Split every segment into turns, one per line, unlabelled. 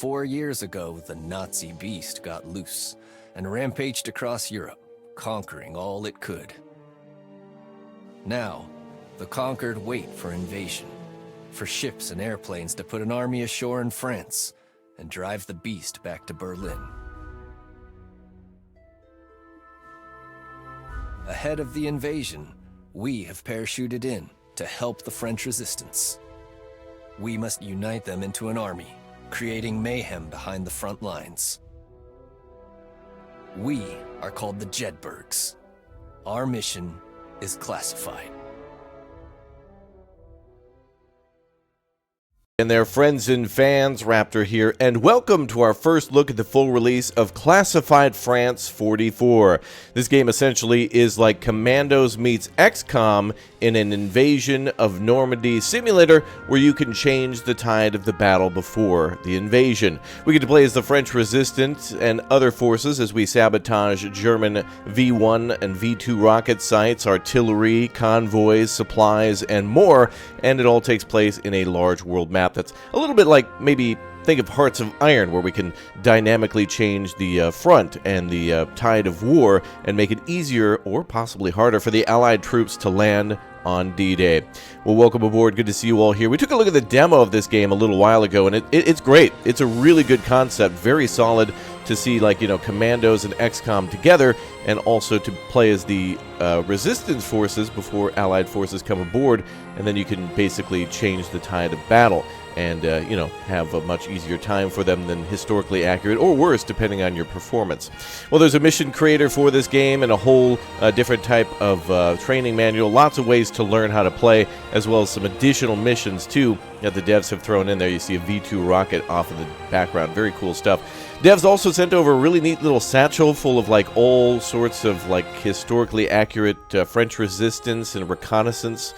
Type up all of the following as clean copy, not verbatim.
4 years ago, the Nazi beast got loose and rampaged across Europe, conquering all it could. Now, the conquered wait for invasion, for ships and airplanes to put an army ashore in France and drive the beast back to Berlin. Ahead of the invasion, we have parachuted in to help the French resistance. We must unite them into an army, creating mayhem behind the front lines. We are called the Jedburghs. Our mission is classified.
And their friends and fans, Raptor here, and welcome to our first look at the full release of Classified France 44. This game essentially is like Commandos meets XCOM in an invasion of Normandy simulator where you can change the tide of the battle before the invasion. We get to play as the French resistance and other forces as we sabotage German V1 and V2 rocket sites, artillery, convoys, supplies, and more, and it all takes place in a large world map that's a little bit like, maybe think of Hearts of Iron, where we can dynamically change the front and the tide of war and make it easier or possibly harder for the Allied troops to land on D-Day. Well, welcome aboard. Good to see you all here. We took a look at the demo of this game a little while ago, and it's great. It's a really good concept, very solid to see, like, you know, Commandos and XCOM together, and also to play as the resistance forces before Allied forces come aboard, and then you can basically change the tide of battle and, you know, have a much easier time for them than historically accurate, or worse, depending on your performance. Well, there's a mission creator for this game and a whole different type of training manual, lots of ways to learn how to play, as well as some additional missions, too, that the devs have thrown in there. You see a V2 rocket off in the background. Very cool stuff. Devs also sent over a really neat little satchel full of, like, all sorts of, like, historically accurate French resistance and reconnaissance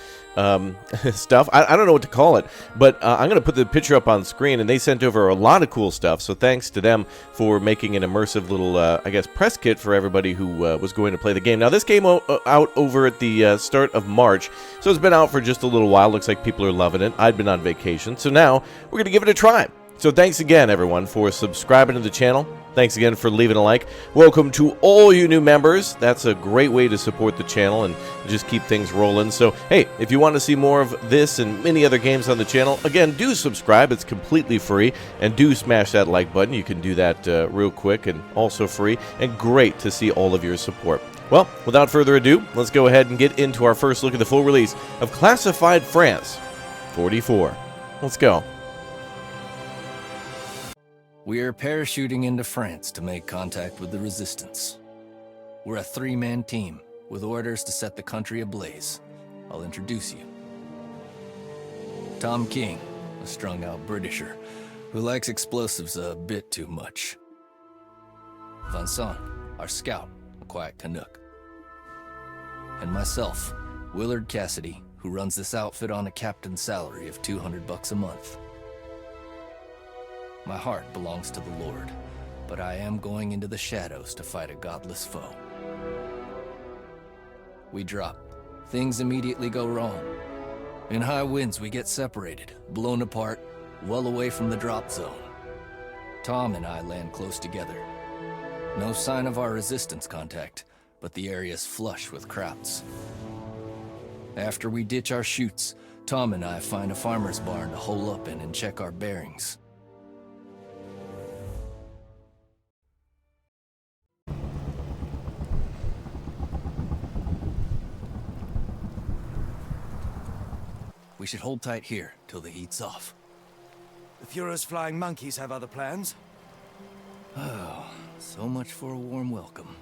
stuff. I don't know what to call it, but I'm going to put the picture up on screen, and they sent over a lot of cool stuff, so thanks to them for making an immersive little, I guess, press kit for everybody who was going to play the game. Now, this came out over at the start of March, so it's been out for just a little while. Looks like people are loving it. I'd been on vacation, so now we're going to give it a try. So thanks again, everyone, for subscribing to the channel. Thanks again for leaving a like. Welcome to all you new members. That's a great way to support the channel and just keep things rolling. So, hey, if you want to see more of this and many other games on the channel, again, do subscribe. It's completely free. And do smash that like button. You can do that real quick and also free. And great to see all of your support. Well, without further ado, let's go ahead and get into our first look at the full release of Classified France 44. Let's go.
We are parachuting into France to make contact with the resistance. We're a three-man team with orders to set the country ablaze. I'll introduce you. Tom King, a strung-out Britisher who likes explosives a bit too much. Vincent, our scout, a quiet Canuck. And myself, Willard Cassidy, who runs this outfit on a captain's salary of $200 a month. My heart belongs to the Lord, but I am going into the shadows to fight a godless foe. We drop. Things immediately go wrong. In high winds, we get separated, blown apart, well away from the drop zone. Tom and I land close together. No sign of our resistance contact, but the area's flush with Krauts. After we ditch our chutes, Tom and I find a farmer's barn to hole up in and check our bearings. We should hold tight here till the heat's off.
The Fuhrer's flying monkeys have other plans.
Oh, so much for a warm welcome.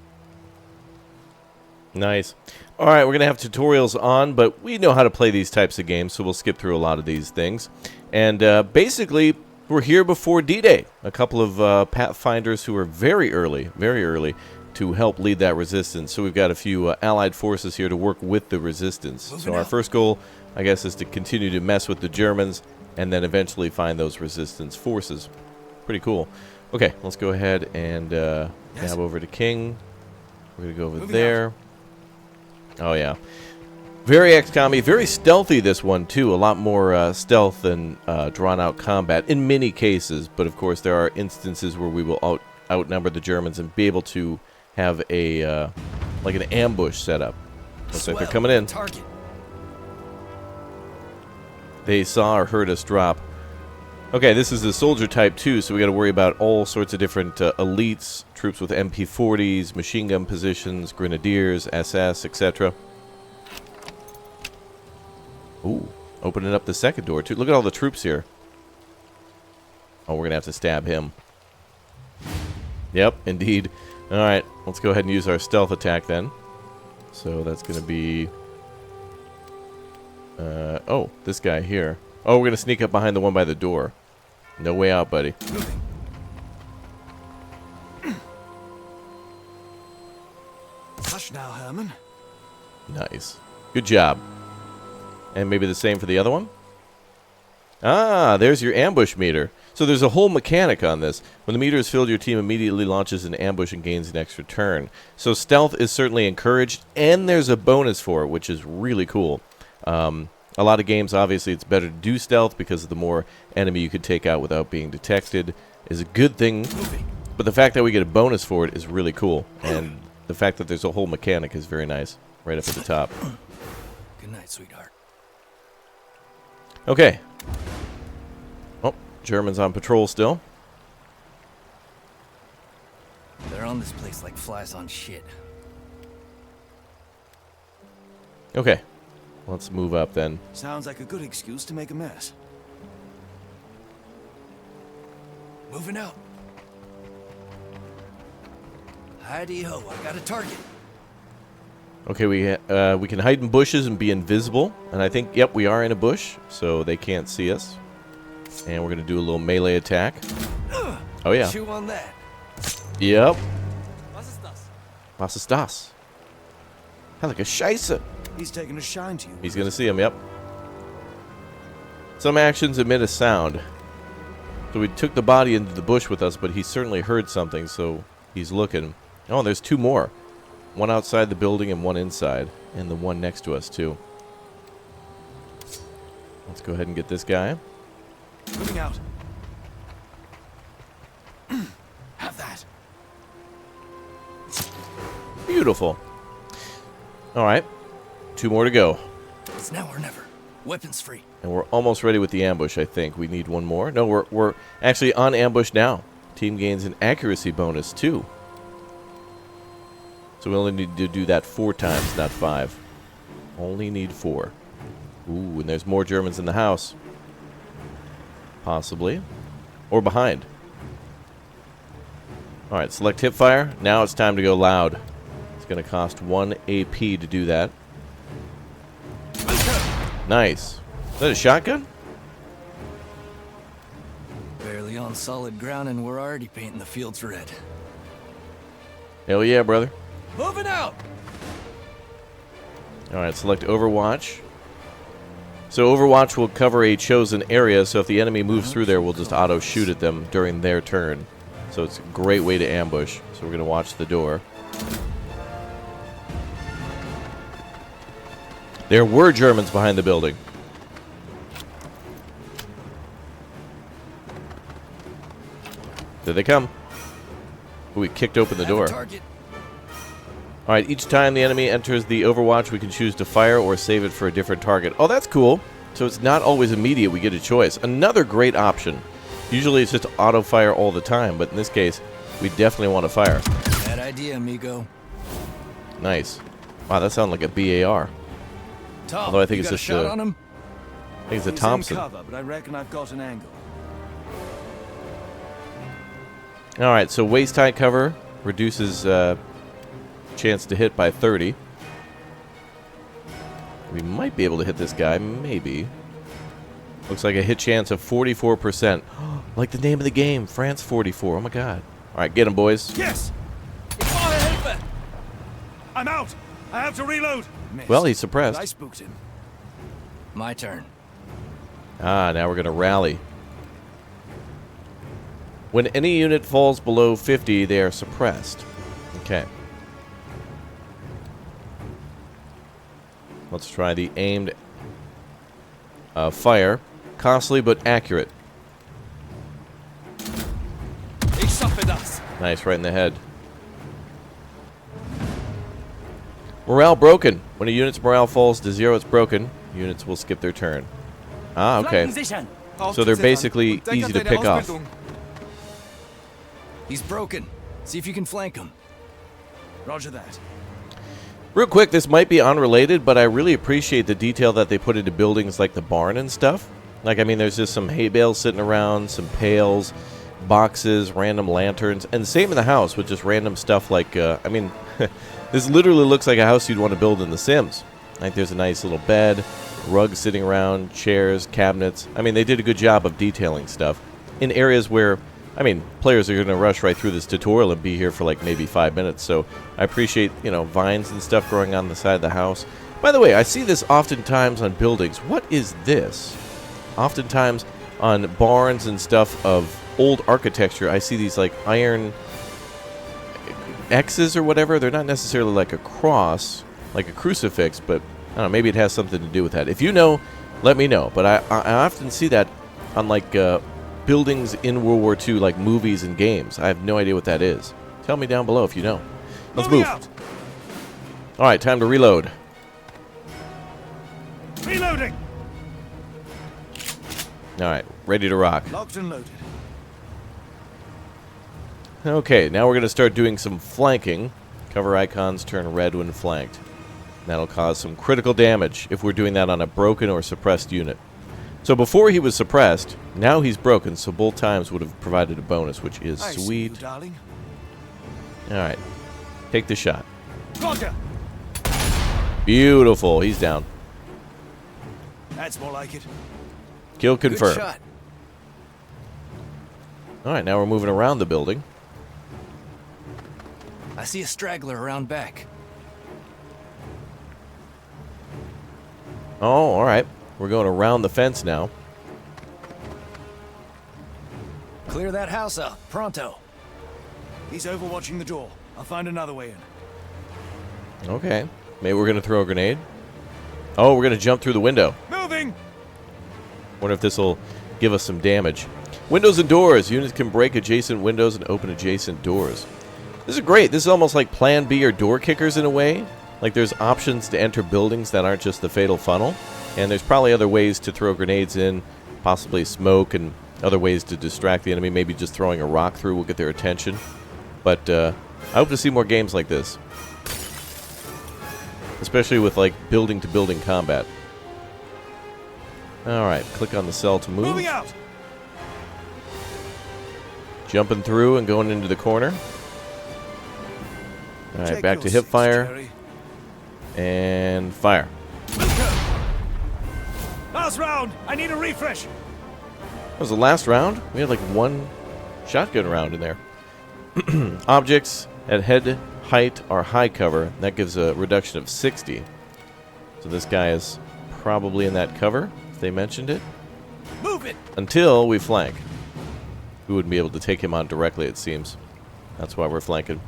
Nice. All right, we're going to have tutorials on, but we know how to play these types of games, so we'll skip through a lot of these things. And basically, we're here before D-Day. A couple of Pathfinders who are very early to help lead that resistance. So we've got a few Allied forces here to work with the resistance. So our first goal, I guess, is to continue to mess with the Germans and then eventually find those resistance forces. Pretty cool. Okay, let's go ahead and tab over to King. We're going to go over there. Oh, yeah. Very XCOM-y, very stealthy this one too. A lot more stealth than drawn-out combat in many cases. But of course, there are instances where we will outnumber the Germans and be able to have a like an ambush set up. Looks like they're coming in.
Target.
They saw or heard us drop. Okay, this is a soldier type too, so we got to worry about all sorts of different elites, troops with MP40s, machine gun positions, grenadiers, SS, etc. Ooh, opening up the second door too. Look at all the troops here. Oh, we're gonna have to stab him. Yep, indeed. All right, let's go ahead and use our stealth attack then. So that's gonna be. Oh, this guy here. Oh, we're gonna sneak up behind the one by the door. No way out, buddy.
Hush now, Herman.
Nice. Good job. And maybe the same for the other one? Ah, there's your ambush meter. So there's a whole mechanic on this. When the meter is filled, your team immediately launches an ambush and gains an extra turn. So stealth is certainly encouraged, and there's a bonus for it, which is really cool. A lot of games, obviously, it's better to do stealth because the more enemy you could take out without being detected is a good thing. But the fact that we get a bonus for it is really cool. And the fact that there's a whole mechanic is very nice. Right up at the top.
Good night, sweetheart.
Okay. Oh, Germans on patrol still.
They're on this place like flies on shit.
Okay. Let's move up then.
Sounds like a good excuse to make a mess.
Moving out. Heidi-ho, I got a target.
Okay, we can hide in bushes and be invisible. And I think, yep, we are in a bush, so they can't see us. And we're going to do a little melee attack. Oh, yeah.
Chew on that.
Yep. Was ist das? Like a Scheiße.
He's taking a shine to you.
He's going to see him, yep. Some actions emit a sound. So we took the body into the bush with us, but he certainly heard something, so he's looking. Oh, there's two more. One outside the building and one inside. And the one next to us, too. Let's go ahead and get this guy.
Moving out. Have that.
Beautiful. All right. Two more to go.
It's now or never. Weapons free.
And we're almost ready with the ambush, I think. We need one more. No, we're actually on ambush now. Team gains an accuracy bonus, too. So we only need to do that 4 times, not 5. Only need 4. Ooh, and there's more Germans in the house. Possibly. Or behind. Alright, select hipfire. Now it's time to go loud. It's going to cost 1 AP to do that. Nice. Is that a shotgun?
Barely on solid ground and we're already painting the fields red.
Hell yeah, brother.
Moving out!
Alright, select Overwatch. So Overwatch will cover a chosen area, so if the enemy moves through there, we'll just auto-shoot at them during their turn. So it's a great way to ambush. So we're going to watch the door. There were Germans behind the building. There they come. Ooh, we kicked open the door. Alright, each time the enemy enters the Overwatch, we can choose to fire or save it for a different target. Oh, that's cool. So it's not always immediate, we get a choice. Another great option. Usually it's just auto-fire all the time, but in this case, we definitely want to fire.
Bad idea, amigo.
Nice. Wow, that sounded like a BAR.
Tom,
although I think
you
it's
got
just
a shot on him?
I think it's a
He's
Thompson.
in cover, but I reckon I've got an angle.
Alright, so waist-high cover reduces chance to hit by 30. We might be able to hit this guy, maybe. Looks like a hit chance of 44%. Like the name of the game, France 44. Oh my god. Alright, get him, boys.
Yes! I'm out! I have to reload! Missed.
Well, he's suppressed.
I spooked him.
My turn.
Ah, now we're going to rally. When any unit falls below 50, they are suppressed. Okay. Let's try the aimed fire. Costly but accurate. Nice, right in the head. Morale broken. When a unit's morale falls to 0, it's broken. Units will skip their turn. Ah, okay. So they're basically easy to pick off.
He's broken. See if you can flank him.
Roger that.
Real quick, this might be unrelated, but I really appreciate the detail that they put into buildings like the barn and stuff. Like, I mean, there's just some hay bales sitting around, some pails, boxes, random lanterns, and same in the house with just random stuff like, I mean, this literally looks like a house you'd want to build in The Sims. Like, there's a nice little bed, rugs sitting around, chairs, cabinets. I mean, they did a good job of detailing stuff in areas where, I mean, players are going to rush right through this tutorial and be here for like maybe 5 minutes. So I appreciate, you know, vines and stuff growing on the side of the house. By the way, I see this oftentimes on buildings. What is this? Oftentimes on barns and stuff of old architecture, I see these like iron X's or whatever. They're not necessarily like a cross, like a crucifix, but I don't know, maybe it has something to do with that. If you know, let me know. But I often see that on like buildings in World War II, like movies and games. I have no idea what that is. Tell me down below if you know. Let's move. All right, time to reload.
Reloading.
All right, ready to rock.
Locked and loaded.
Okay, now we're going to start doing some flanking. Cover icons turn red when flanked. That'll cause some critical damage if we're doing that on a broken or suppressed unit. So before he was suppressed, now he's broken, so both times would have provided a bonus, which is
I see
sweet.
you, darling.
Alright, take the shot.
Roger.
Beautiful, he's down.
That's more like it.
Kill
Good
confirmed.
shot.
Alright, now we're moving around the building.
I see a straggler around back.
Oh, alright. We're going around the fence now.
Clear that house up, pronto.
He's overwatching the door. I'll find another way in.
Okay. Maybe we're going to throw a grenade. Oh, we're going to jump through the window.
Moving!
Wonder if this will give us some damage. Windows and doors. Units can break adjacent windows and open adjacent doors. This is great. This is almost like Plan B or door kickers in a way. Like there's options to enter buildings that aren't just the fatal funnel. And there's probably other ways to throw grenades in, possibly smoke and other ways to distract the enemy. Maybe just throwing a rock through will get their attention. But I hope to see more games like this. Especially with like building-to-building combat. Alright, click on the cell to move.
Moving out!
Jumping through and going into the corner. Alright, back to hip fire. And fire.
Last round! I need a refresh!
That was the last round? We had like one shotgun round in there. Objects at head height are high cover. That gives a reduction of 60. So this guy is probably in that cover, if they mentioned it.
Move it!
Until we flank. We wouldn't be able to take him on directly, it seems. That's why we're flanking.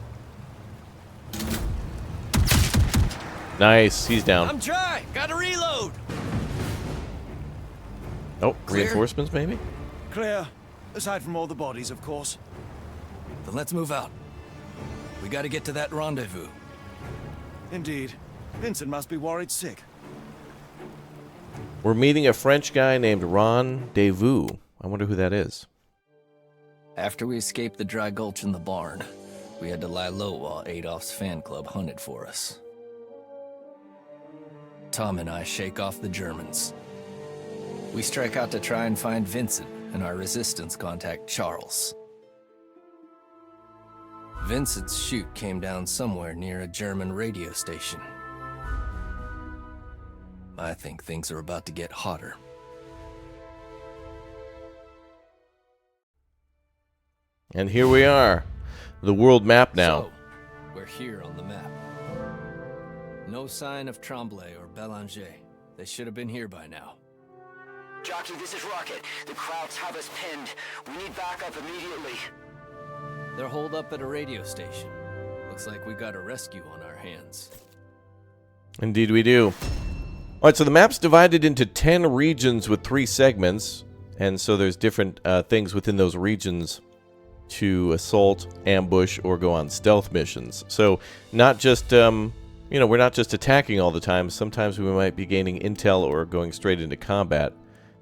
Nice, he's down.
I'm dry. Gotta reload.
Oh,
Clear.
reinforcements maybe?
Clear. Aside from all the bodies, of course.
Then let's move out. We gotta get to that rendezvous.
Indeed. Vincent must be worried sick.
We're meeting a French guy named Rendezvous. I wonder who that is.
After we escaped the dry gulch in the barn, we had to lie low while Adolf's fan club hunted for us. Tom and I shake off the Germans. We strike out to try and find Vincent and our resistance contact, Charles. Vincent's chute came down somewhere near a German radio station. I think things are about to get hotter.
And here we are. The world map now.
So, we're here on the map. No sign of Tremblay or Belanger. They should have been here by now.
Jockey, this is Rocket. The Krauts have us pinned. We need backup immediately.
They're holed up at a radio station. Looks like we got a rescue on our hands.
Indeed we do. Alright, so the map's divided into 10 regions with 3 segments, and so there's different things within those regions to assault, ambush, or go on stealth missions. So not just, you know, we're not just attacking all the time. Sometimes we might be gaining intel or going straight into combat.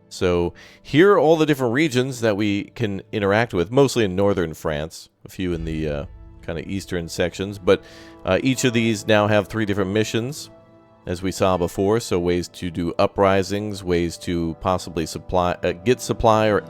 So here are all the different regions that we can interact with, mostly in northern France, a few in the kind of eastern sections, but each of these now have 3 different missions, as we saw before. So ways to do uprisings, ways to possibly get supply or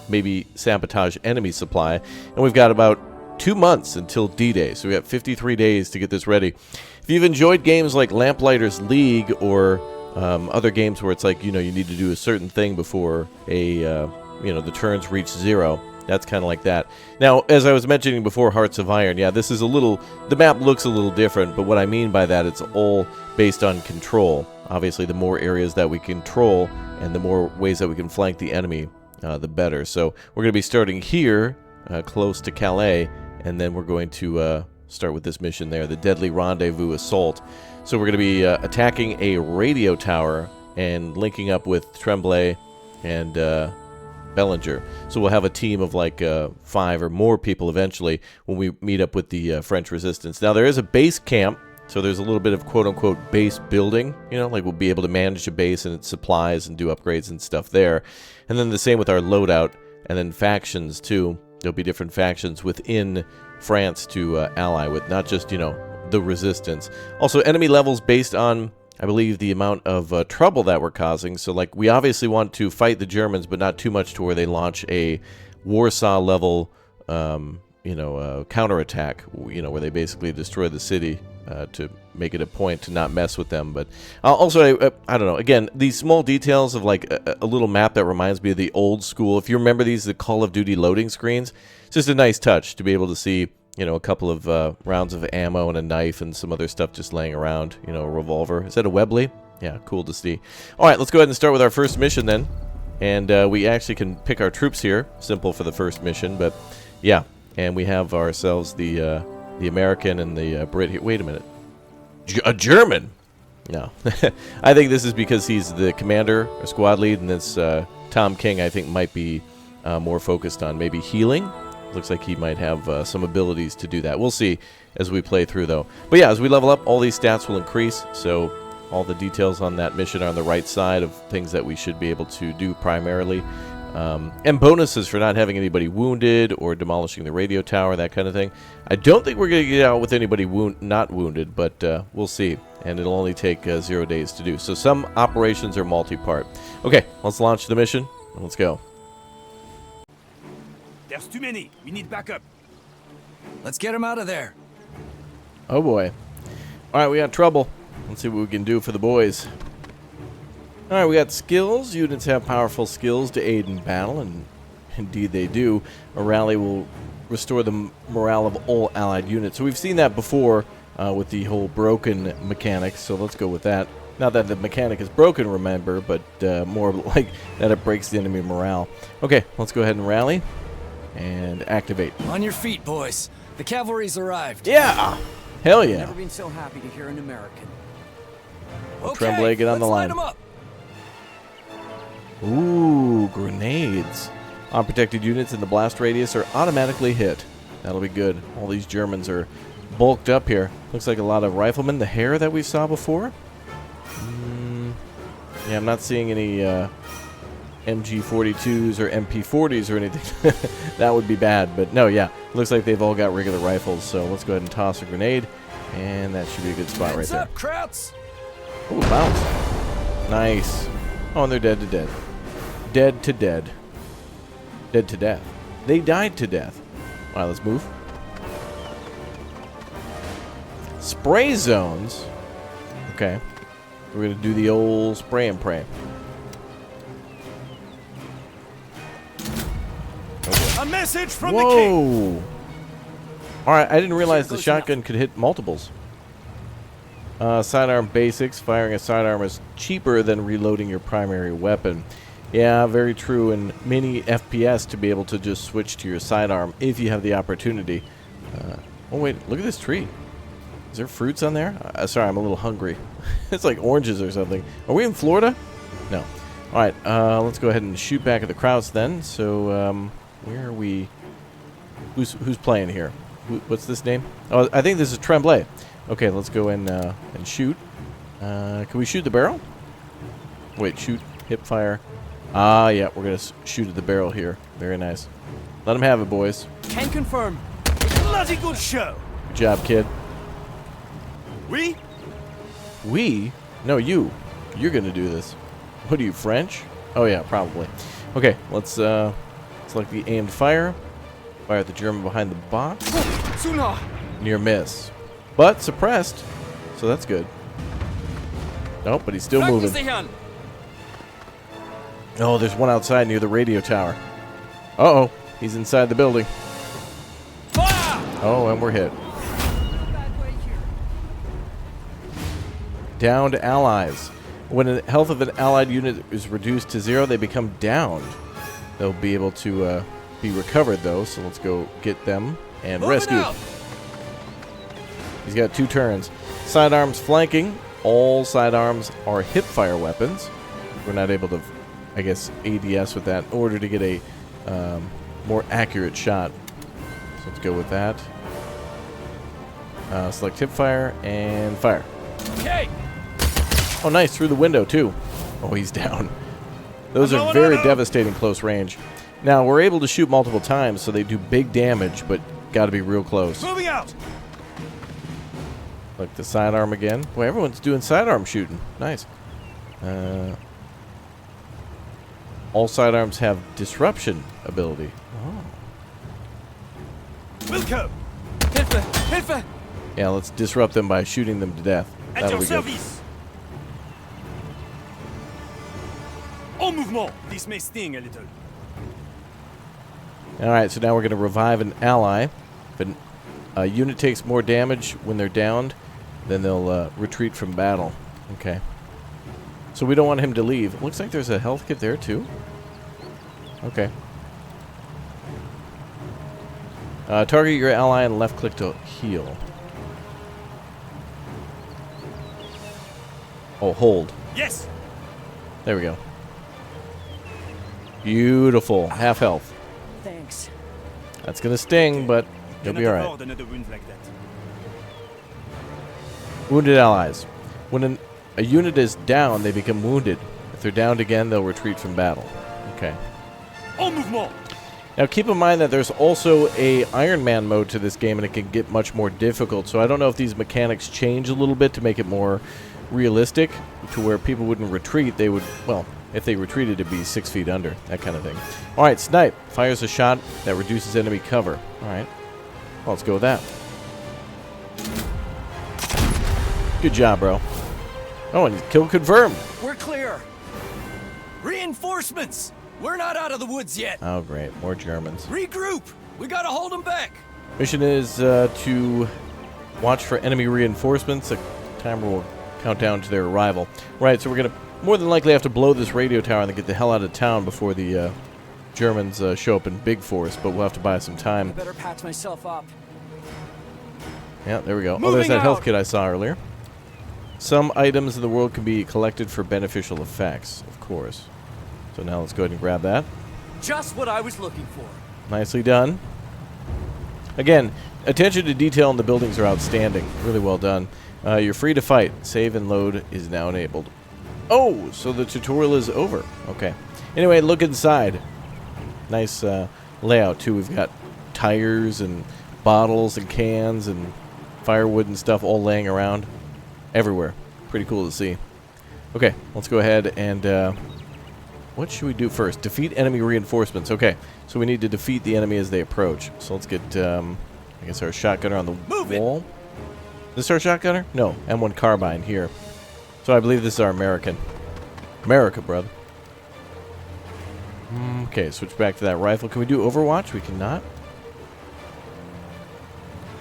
maybe sabotage enemy supply. And we've got about 2 months until D-Day, so we got 53 days to get this ready. If you've enjoyed games like Lamplighters League or other games where it's like, you know, you need to do a certain thing before you know, the turns reach 0, that's kind of like that. Now, as I was mentioning before, Hearts of Iron, yeah, this is the map looks a little different, but what I mean by that, it's all based on control. Obviously, the more areas that we control and the more ways that we can flank the enemy, the better. So we're going to be starting here, close to Calais, and then we're going to start with this mission there, the Deadly Rendezvous Assault. So we're going to be attacking a radio tower and linking up with Tremblay and Bellinger. So we'll have a team of like 5 or more people eventually when we meet up with the French resistance. Now, there is a base camp, so there's a little bit of quote-unquote base building, you know, like we'll be able to manage a base and its supplies and do upgrades and stuff there. And then the same with our loadout, and then factions too. There'll be different factions within France to ally with, not just, you know, the resistance. Also, enemy levels based on, I believe, the amount of trouble that we're causing. So, like, we obviously want to fight the Germans, but not too much to where they launch a Warsaw-level, you know, counterattack, you know, where they basically destroy the city to make it a point to not mess with them. But also, I don't know, again, these small details of, like, a little map that reminds me of the old school. If you remember these, the Call of Duty loading screens, it's just a nice touch to be able to see, you know, a couple of rounds of ammo and a knife and some other stuff just laying around. You know, a revolver. Is that a Webley? Yeah, cool to see. All right, let's go ahead and start with our first mission then. And we actually can pick our troops here. Simple for the first mission, but yeah. And we have ourselves the American and the Brit here. Wait a minute. A German? No. I think this is because he's the commander or squad lead, and this Tom King, I think, might be more focused on maybe healing. Looks like he might have some abilities to do that. We'll see as we play through, though. But yeah, as we level up, all these stats will increase, so all the details on that mission are on the right side of things that we should be able to do primarily. And bonuses for not having anybody wounded or demolishing the radio tower, that kind of thing. I don't think we're going to get out with anybody not wounded, but we'll see. And it'll only take 0 days to do. So some operations are multi-part. Okay, let's launch the mission, and let's go.
There's too many. We need backup.
Let's get him out of there.
Oh boy. Alright, we got trouble. Let's see what we can do for the boys. Alright, we got skills. Units have powerful skills to aid in battle, and indeed they do. A rally will restore the morale of all allied units. So we've seen that before with the whole broken mechanics, so let's go with that. Not that the mechanic is broken, remember, but more like that it breaks the enemy morale. Okay, let's go ahead and rally. And activate.
On your feet, boys. The cavalry's arrived.
Yeah! Hell yeah.
Never been so happy to hear an American.
Okay,
Tremblay, get on the line.
Let's light 'em up.
Ooh, grenades. Unprotected units in the blast radius are automatically hit. That'll be good. All these Germans are bulked up here. Looks like a lot of riflemen. The hair that we saw before. Yeah, I'm not seeing any MG42s or MP40s or anything. That would be bad, but no, yeah. Looks like they've all got regular rifles, so let's go ahead and toss a grenade, and that should be a good spot right there.
Up, Krauts.
Ooh, bounce. Nice. Oh, and they're dead to dead. Dead to dead. Dead to death. They died to death. All right, let's move. Spray zones. Okay. We're going to do the old spray and pray.
A message from the king.
Whoa! Alright, I didn't realize the shotgun could hit multiples. Sidearm basics. Firing a sidearm is cheaper than reloading your primary weapon. Yeah, very true. In many FPS, to be able to just switch to your sidearm if you have the opportunity. Oh wait, look at this tree. Is there fruits on there? Sorry, I'm a little hungry. It's like oranges or something. Are we in Florida? No. All right, let's go ahead and shoot back at the Krauts then. So, where are we? Who's playing here? What's this name? Oh, I think this is Tremblay. Okay, let's go in and shoot. Can we shoot the barrel? Wait, shoot, hip fire. Ah, yeah, we're gonna shoot at the barrel here. Very nice. Let them have it, boys.
Can confirm.
Bloody good show.
Good job, kid.
We?
We? No, you. You're gonna do this. What are you, French? Oh yeah, probably. Okay, let's select the aimed fire. Fire at the German behind the box.
Suna.
Near miss. But suppressed, so that's good. Nope, but he's still moving. Oh, there's one outside near the radio tower. Uh-oh, he's inside the building. Oh, and we're hit. Downed allies. When the health of an allied unit is reduced to 0, they become downed. They'll be able to be recovered, though, so let's go get them and rescue. He's got 2 turns. Sidearms flanking. All sidearms are hip-fire weapons. We're not able to, I guess, ADS with that in order to get a more accurate shot. So let's go with that. Select hip-fire and fire.
Okay.
Oh, nice. Through the window, too. Oh, he's down. Those are very devastating close range. Now, we're able to shoot multiple times, so they do big damage, but got to be real close.
Moving out.
Like the sidearm again. Boy, everyone's doing sidearm shooting. Nice. All sidearms have disruption ability. Oh.
Wilco.
Hilfe! Hilfe!
Yeah, let's disrupt them by shooting them to death.
At
That'll
your
be good.
service. En mouvement. This may sting a little.
Alright, so now we're going to revive an ally. If a unit takes more damage when they're downed, then they'll retreat from battle. Okay. So we don't want him to leave. It looks like there's a health kit there, too. Okay. Target your ally and left-click to heal. Oh, hold.
Yes.
There we go. Beautiful. Half health.
Thanks.
That's going to sting, but you'll be alright.
Afford another wound like that.
Wounded allies. When a unit is down, they become wounded. If they're downed again, they'll retreat from battle. Okay.
En mouvement.
Now keep in mind that there's also a Iron Man mode to this game, and it can get much more difficult. So I don't know if these mechanics change a little bit to make it more realistic, to where people wouldn't retreat. They would, well, if they retreated, it'd be 6 feet under, that kind of thing. All right, snipe fires a shot that reduces enemy cover. All right, well, let's go with that. Good job, bro. Oh, and kill confirmed.
We're clear.
Reinforcements! We're not out of the woods yet.
Oh, great, more Germans.
Regroup! We gotta hold them back.
Mission is to watch for enemy reinforcements. The timer will count down to their arrival. Right, so we're going to more than likely have to blow this radio tower and then get the hell out of town before the Germans show up in big force, but we'll have to buy some
I
time.
better patch myself up.
Yeah, there we go. Oh,
Moving
there's that health
out.
kit I saw earlier. Some items in the world can be collected for beneficial effects, of course. So now let's go ahead and grab that.
Just what I was looking for.
Nicely done. Again, attention to detail in the buildings are outstanding. Really well done. You're free to fight. Save and load is now enabled. Oh, so the tutorial is over. Okay. Anyway, look inside. Nice layout, too. We've got tires and bottles and cans and firewood and stuff all laying around everywhere. Pretty cool to see. Okay, let's go ahead and... what should we do first? Defeat enemy reinforcements. Okay, so we need to defeat the enemy as they approach. So let's get, I guess, our shotgunner on the wall. Is this our shotgunner? No, M1 carbine here. So I believe this is our American. America, brother. Okay, switch back to that rifle. Can we do Overwatch? We cannot.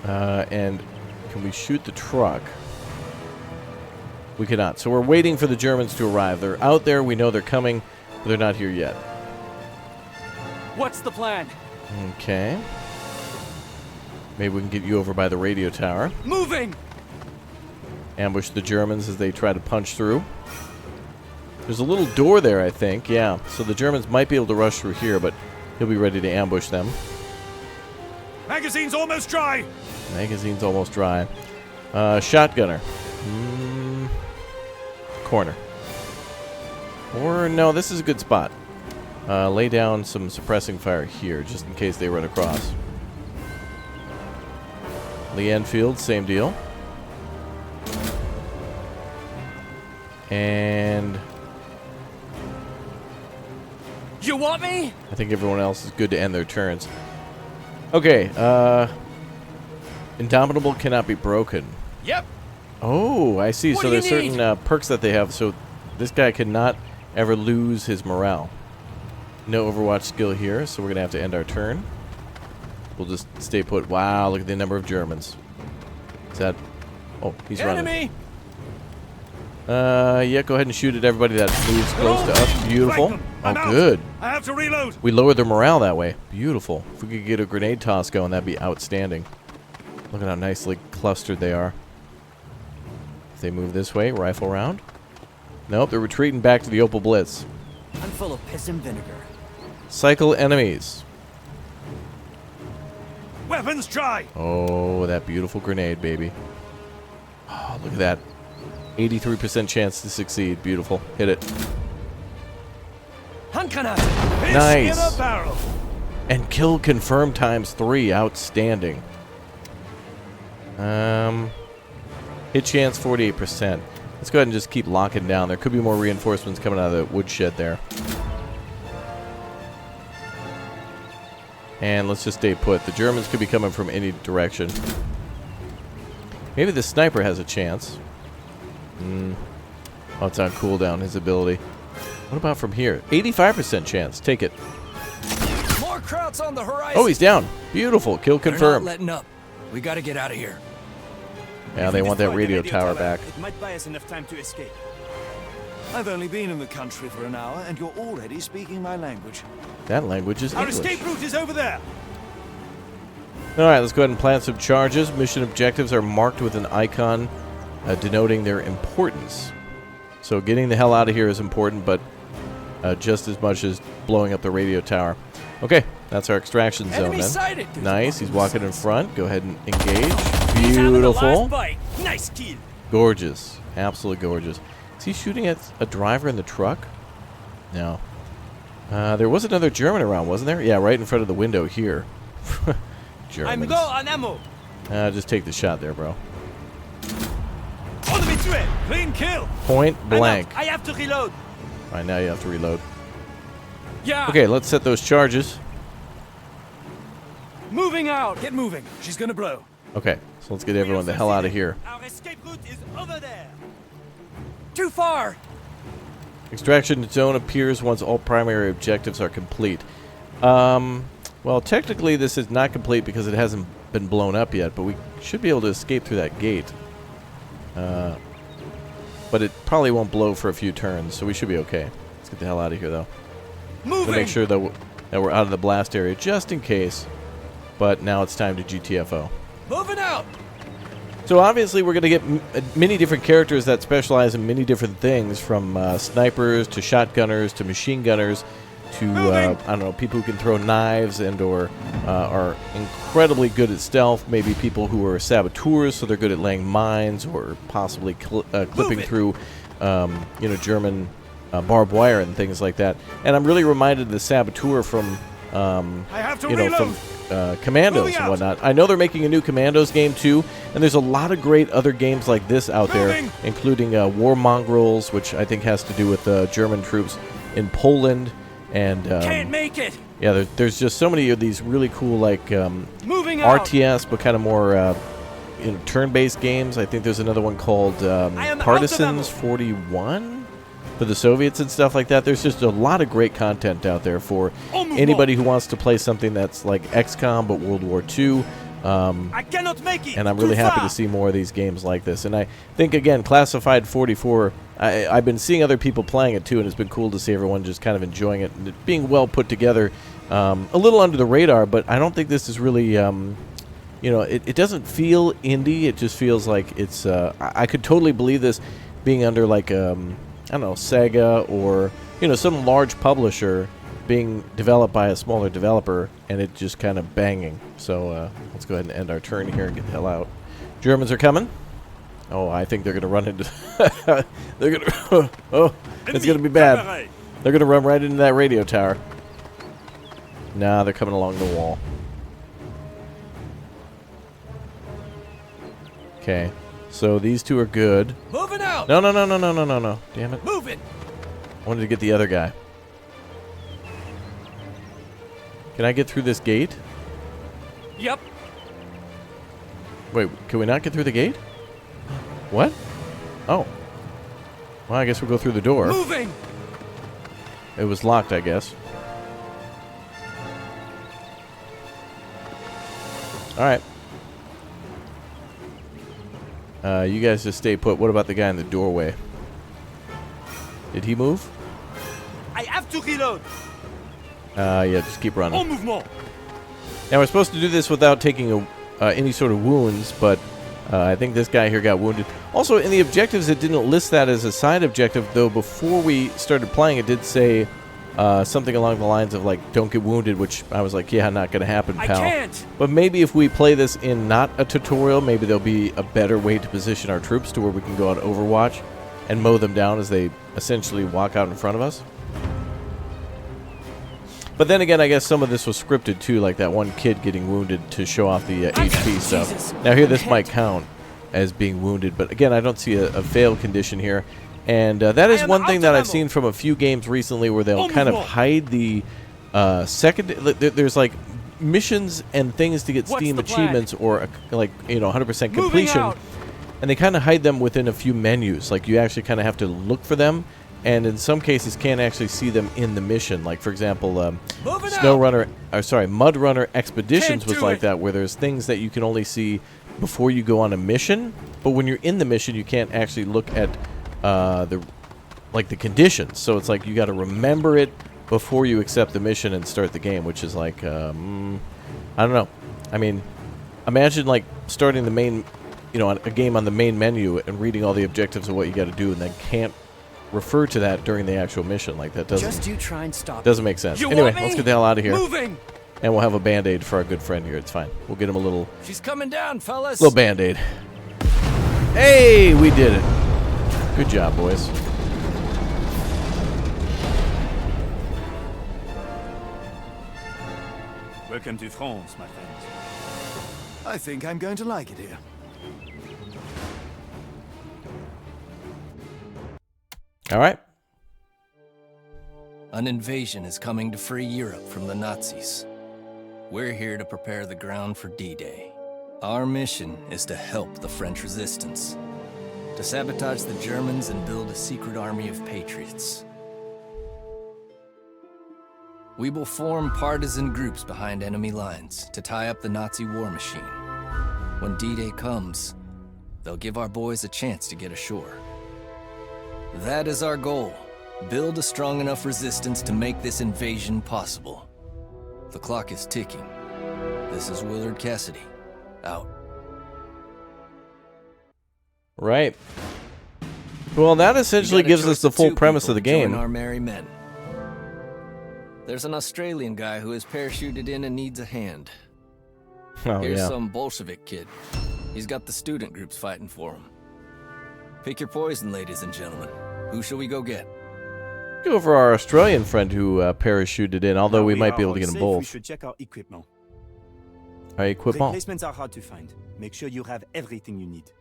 And can we shoot the truck? We cannot. So we're waiting for the Germans to arrive. They're out there. We know they're coming. But they're not here yet.
What's the plan?
Okay. Maybe we can get you over by the radio tower.
Moving!
Ambush the Germans as they try to punch through. There's a little door there, I think. Yeah, so the Germans might be able to rush through here, but he'll be ready to ambush them.
Magazine's almost dry.
Magazine's almost dry. Shotgunner. Corner. Or, no, this is a good spot. Lay down some suppressing fire here, just in case they run across. Lee Enfield, same deal. And
You want me?
I think everyone else is good to end their turns. Okay, Indomitable cannot be broken.
Yep.
Oh, I see.
What
So
do you
there's certain perks that they have. So this guy cannot ever lose his morale. No Overwatch skill here, so we're going to have to end our turn. We'll just stay put. Wow, look at the number of Germans. Is that... Oh, he's running.
Enemy.
Yeah, go ahead and shoot at everybody that moves close to us. Beautiful. Oh, good.
I have to reload.
We lowered their morale that way. Beautiful. If we could get a grenade toss going, that'd be outstanding. Look at how nicely clustered they are. If they move this way, rifle round. Nope, they're retreating back to the Opal Blitz.
I'm full of piss and vinegar.
Cycle enemies.
Weapons dry.
Oh, that beautiful grenade, baby. Oh, look at that. 83% chance to succeed. Beautiful. Hit it.
Hankana.
Fish
Nice.
in a barrel.
And kill confirmed ×3. Outstanding. Hit chance 48%. Let's go ahead and just keep locking down. There could be more reinforcements coming out of the woodshed there. And let's just stay put. The Germans could be coming from any direction. Maybe the sniper has a chance. Oh, it's on cooldown, his ability. What about from here? 85% chance. Take it.
More krauts on the horizon.
Oh, he's down. Beautiful. Kill
They're not
confirmed.
letting up. We gotta get out of here.
Yeah, they want that radio tower back.
It might buy us enough time to escape.
I've only been in the country for an hour, and you're already speaking my language.
That language is
Our
English.
escape route is over there.
Alright, let's go ahead and plant some charges. Mission objectives are marked with an icon denoting their importance. So getting the hell out of here is important, but just as much as blowing up the radio tower. Okay, that's our extraction zone
Enemy
then.
sighted.
Nice, he's walking in front. Go ahead and engage.
He's having the last
Beautiful.
bite. Nice kill.
Gorgeous. Absolutely gorgeous. Is he shooting at a driver in the truck? No. There was another German around, wasn't there? Yeah, right in front of the window here. Germans.
I'm go on ammo.
Just take the shot there, bro.
Enemy tué. Clean kill.
Point blank.
I have to reload.
All right, now you have to reload.
Yeah.
Okay, let's set those charges.
Moving out.
Get moving. She's gonna blow.
Okay, so let's get everyone the hell out of here.
Our escape route is over there. Too far.
Extraction zone appears once all primary objectives are complete. Well, technically this is not complete because it hasn't been blown up yet, but we should be able to escape through that gate. But it probably won't blow for a few turns, so we should be okay. Let's get the hell out of here, though.
Moving.
To make sure that we're out of the blast area, just in case. But now it's time to GTFO.
Moving out.
So obviously we're going to get many different characters that specialize in many different things, from snipers to shotgunners to machine gunners to, I don't know, people who can throw knives and or are incredibly good at stealth. Maybe people who are saboteurs, so they're good at laying mines or possibly clipping through, German barbed wire and things like that. And I'm really reminded of the saboteur from,
I have to reload.
Commandos and whatnot. I know they're making a new Commandos game too, and there's a lot of great other games like this out there, including War Mongrels, which I think has to do with German troops in Poland. And
Can't make it.
yeah, there's just so many of these really cool, like
Moving out.
RTS, but kind of more turn-based games. I think there's another one called
am
Partisans
out of
41 for the Soviets and stuff like that. There's just a lot of great content out there for
Almost
anybody who wants to play something that's like XCOM but World War II.
I cannot make it.
And I'm really happy to see more of these games like this. And I think, again, Classified 44, I've been seeing other people playing it too, and it's been cool to see everyone just kind of enjoying it and it being well put together. A little under the radar, but I don't think this is really, you know, it doesn't feel indie. It just feels like it's. I could totally believe this being under like I don't know, Sega or some large publisher being developed by a smaller developer, and it just kind of banging. So let's go ahead and end our turn here and get the hell out. Germans are coming. Oh, I think they're gonna run into. They're gonna. Oh, it's gonna be bad. They're gonna run right into that radio tower. Nah, they're coming along the wall. Okay, so these two are good.
Moving out.
No. Damn it.
Move it.
I wanted to get the other guy. Can I get through this gate?
Yep.
Wait, can we not get through the gate? What? Oh. Well, I guess we'll go through the door.
Moving.
It was locked, I guess. Alright. You guys just stay put. What about the guy in the doorway? Did he move?
I have to reload.
Yeah, just keep running.
En mouvement.
Now, we're supposed to do this without taking any sort of wounds, but I think this guy here got wounded. Also, in the objectives, it didn't list that as a side objective, though before we started playing, it did say something along the lines of, like, don't get wounded, which I was like, yeah, not going to happen, pal.
I can't.
But maybe if we play this in not a tutorial, maybe there'll be a better way to position our troops to where we can go on Overwatch and mow them down as they essentially walk out in front of us. But then again, I guess some of this was scripted too, like that one kid getting wounded to show off the HP stuff. Now here, this might count as being wounded, but again, I don't see a fail condition here. And that is one thing that I've seen from a few games recently where they'll kind of hide the second... There's like missions and things to get Steam achievements or like 100% completion, and they kind of hide them within a few menus. Like you actually kind of have to look for them, and in some cases can't actually see them in the mission. Like for example, Mud Runner Expeditions was like that, where there's things that you can only see before you go on a mission, but when you're in the mission, you can't actually look at the conditions. So it's like you got to remember it before you accept the mission and start the game, which is like I don't know. I mean, imagine like starting the main, a game on the main menu and reading all the objectives of what you got to do, and then can't refer to that during the actual mission. Like that doesn't make sense. Anyway, let's get the hell out of here.
Moving.
And we'll have a band-aid for our good friend here. It's fine. We'll get him a little
She's coming down, fellas.
little band-aid. Hey, we did it. Good job, boys.
Welcome to France, my friends.
I think I'm going to like it here.
All right.
An invasion is coming to free Europe from the Nazis. We're here to prepare the ground for D-Day. Our mission is to help the French resistance, to sabotage the Germans and build a secret army of patriots. We will form partisan groups behind enemy lines to tie up the Nazi war machine. When D-Day comes, they'll give our boys a chance to get ashore. That is our goal. Build a strong enough resistance to make this invasion possible. The clock is ticking. This is Willard Cassidy. Out.
Right. Well, that essentially gives us the full premise of the game.
Join our merry men. There's an Australian guy who has parachuted in and needs a hand.
Oh,
Here's
yeah.
some Bolshevik kid. He's got the student groups fighting for him. Pick your poison, ladies and gentlemen. Who shall we go get?
Go for our Australian friend who parachuted in, although we might be able to get them both.
We should check our equipment.
Our equipment.
Replacements are hard to find. Make sure you have everything you need.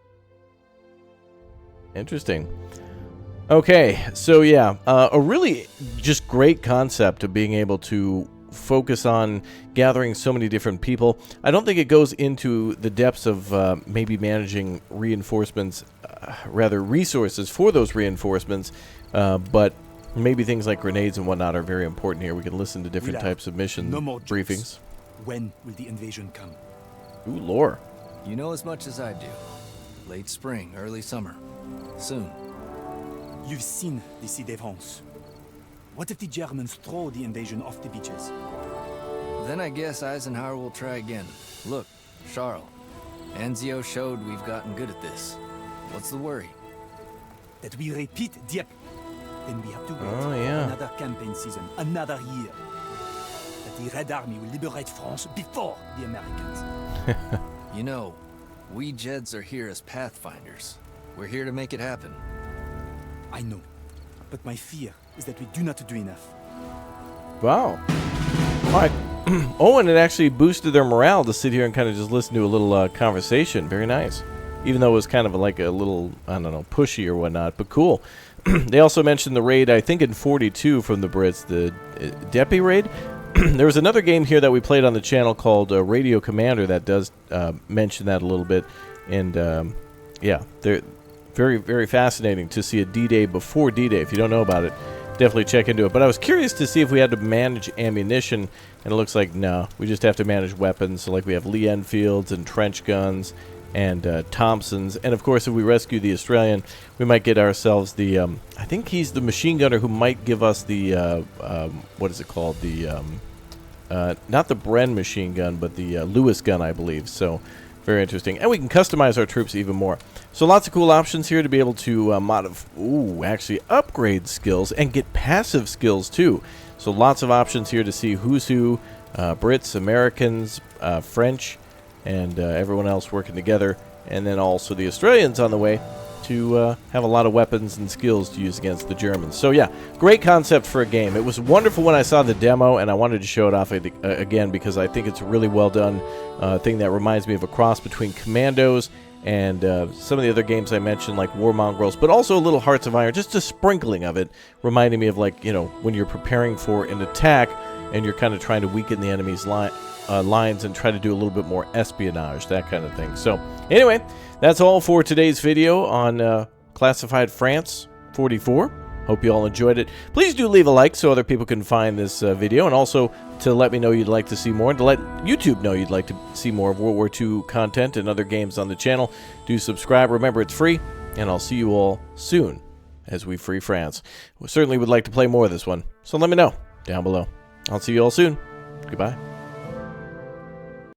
Interesting. Okay, so yeah, a really just great concept of being able to focus on gathering so many different people. I don't think it goes into the depths of maybe managing reinforcements, rather resources for those reinforcements, but maybe things like grenades and whatnot are very important here. We can listen to different types of mission briefings.
When will the invasion come?
Ooh, lore.
You know as much as I do. Late spring, early summer. Soon.
You've seen the Sea de France. What if the Germans throw the invasion off the beaches?
Then I guess Eisenhower will try again. Look, Charles, Anzio showed we've gotten good at this. What's the worry?
That we repeat Dieppe. Then we have to wait
Oh, yeah.
another campaign season, another year. That the Red Army will liberate France before the Americans.
You know, we Jeds are here as pathfinders. We're here to make it happen.
I know. But my fear is that we do not do enough.
Wow. All right. Owen had actually boosted their morale to sit here and kind of just listen to a little conversation. Very nice. Even though it was kind of like a little, I don't know, pushy or whatnot, but cool. They also mentioned the raid, I think in 42 from the Brits, the Dieppe raid. There was another game here that we played on the channel called Radio Commander that does mention that a little bit. And yeah, they're very, very fascinating to see a D-Day before D-Day. If you don't know about it, definitely check into it. But I was curious to see if we had to manage ammunition, and it looks like no, we just have to manage weapons. So like we have Lee Enfields and trench guns and Thompsons, and of course if we rescue the Australian, we might get ourselves the I think he's the machine gunner who might give us the what is it called, the not the Bren machine gun, but the Lewis gun, I believe. So very interesting, and we can customize our troops even more. So lots of cool options here to be able to actually upgrade skills and get passive skills too. So lots of options here to see who's who, Brits, Americans, French, and everyone else working together, and then also the Australians on the way to have a lot of weapons and skills to use against the Germans. So yeah, great concept for a game. It was wonderful when I saw the demo, and I wanted to show it off again because I think it's a really well done thing that reminds me of a cross between Commandos and some of the other games I mentioned, like War Mongrels, but also a little Hearts of Iron, just a sprinkling of it, reminding me of, like, you know, when you're preparing for an attack and you're kind of trying to weaken the enemy's lines and try to do a little bit more espionage, that kind of thing. So anyway, that's all for today's video on Classified France 44. Hope you all enjoyed it. Please do leave a like so other people can find this video, and also to let me know you'd like to see more, and to let YouTube know you'd like to see more of World War II content and other games on the channel. Do subscribe. Remember, it's free, and I'll see you all soon as we free France. We certainly would like to play more of this one, so let me know down below. I'll see you all soon. Goodbye.